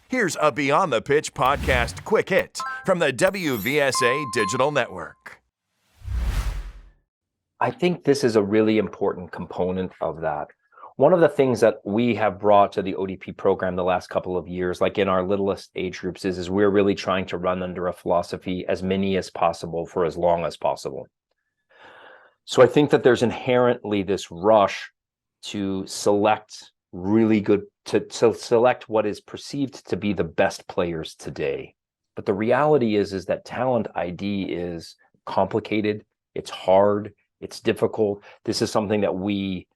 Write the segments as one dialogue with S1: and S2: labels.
S1: Here's a Beyond the Pitch podcast quick hit from the WVSA Digital Network.
S2: I think this is a really important component of that. One of the things that we have brought to the ODP program the last couple of years, like in our littlest age groups, is we're really trying to run under a philosophy as many as possible for as long as possible. So I think that there's inherently this rush to select really good, to select what is perceived to be the best players today. But the reality is that talent ID is complicated, it's hard, it's difficult. This is something that we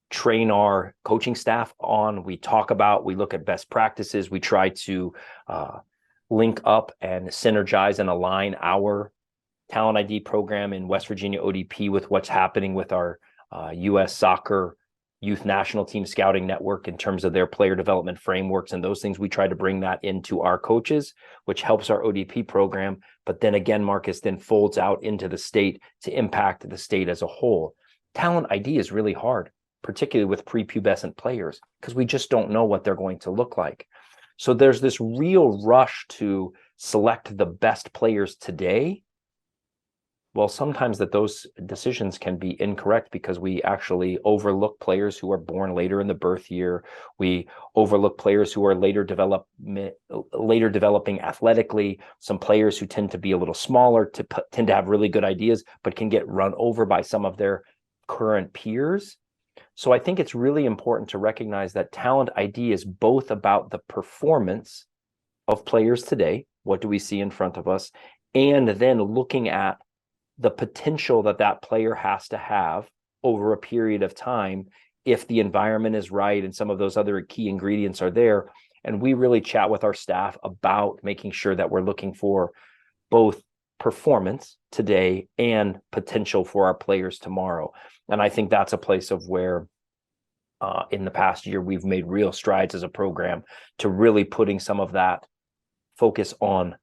S2: train our coaching staff on. We talk about, we look at best practices. We try to link up and synergize and align our talent ID program in West Virginia ODP with what's happening with our U.S. soccer youth national team scouting network in terms of their player development frameworks and those things. We try to bring that into our coaches, which helps our ODP program. But then again, Marcus then folds out into the state to impact the state as a whole. Talent ID is really hard, particularly with prepubescent players, because we just don't know what they're going to look like. So there's this real rush to select the best players today. Well, sometimes those decisions can be incorrect because we actually overlook players who are born later in the birth year. We overlook players who are later developing athletically. Some players who tend to be a little smaller tend to have really good ideas, but can get run over by some of their current peers. So I think it's really important to recognize that talent ID is both about the performance of players today. What do we see in front of us? And then looking at the potential that player has to have over a period of time if the environment is right and some of those other key ingredients are there. And we really chat with our staff about making sure that we're looking for both performance today and potential for our players tomorrow. And I think that's a place of where in the past year, we've made real strides as a program to really putting some of that focus on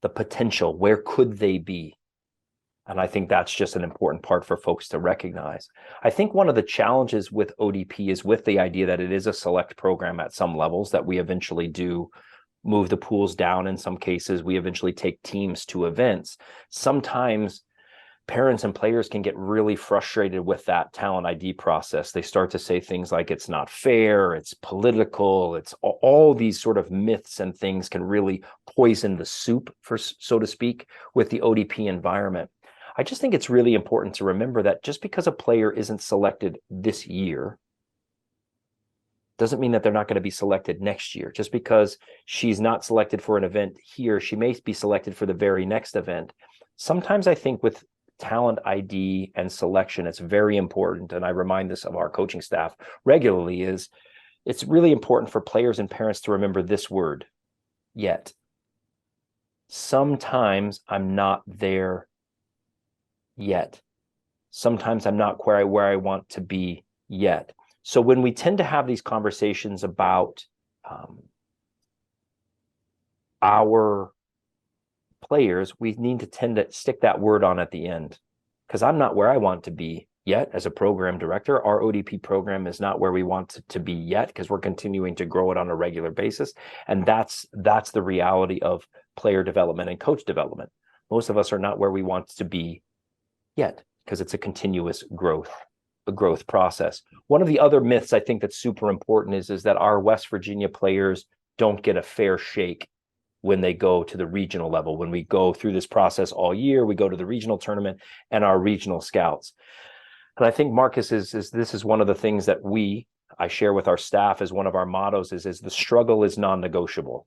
S2: the potential. Where could they be? And I think that's just an important part for folks to recognize. I think one of the challenges with ODP is with the idea that it is a select program at some levels, that we eventually do move the pools down. In some cases, we eventually take teams to events. Sometimes parents and players can get really frustrated with that talent ID process. They start to say things like it's not fair, it's political, it's all these sort of myths and things can really poison the soup, so to speak, with the ODP environment. I just think it's really important to remember that just because a player isn't selected this year doesn't mean that they're not going to be selected next year. Just because she's not selected for an event here, she may be selected for the very next event. Sometimes I think with talent ID and selection, it's very important, and I remind this of our coaching staff regularly, is it's really important for players and parents to remember this word, yet. Sometimes I'm not there yet. Sometimes I'm not where I want to be yet. So when we tend to have these conversations about our players, we need to tend to stick that word on at the end, because I'm not where I want to be yet as a program director. Our ODP program is not where we want to be yet, because we're continuing to grow it on a regular basis. And that's the reality of player development and coach development. Most of us are not where we want to be yet, because it's a continuous growth process. One of the other myths I think that's super important is that our West Virginia players don't get a fair shake when they go to the regional level. When we go through this process all year, we go to the regional tournament and our regional scouts. And I think, Marcus, this is one of the things that I share with our staff as one of our mottos is the struggle is non-negotiable.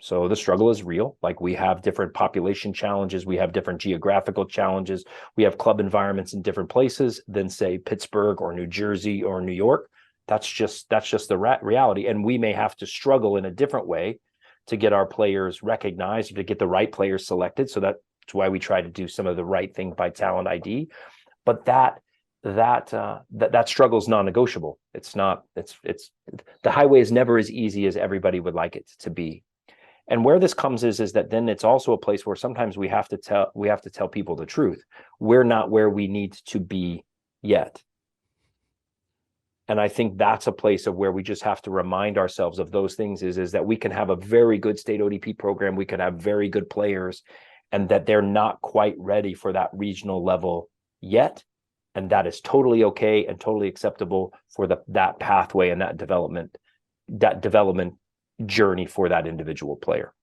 S2: So the struggle is real. Like, we have different population challenges. We have different geographical challenges. We have club environments in different places than, say, Pittsburgh or New Jersey or New York. That's just the reality. And we may have to struggle in a different way to get our players recognized, or to get the right players selected. So that's why we try to do some of the right thing by talent ID. But that struggle is non-negotiable. It's the highway is never as easy as everybody would like it to be. And where this comes is that then it's also a place where sometimes we have to tell people the truth. We're not where we need to be yet. And I think that's a place of where we just have to remind ourselves of those things is that we can have a very good state ODP program. We can have very good players, and that they're not quite ready for that regional level yet. And that is totally okay and totally acceptable for that pathway and that development journey for that individual player.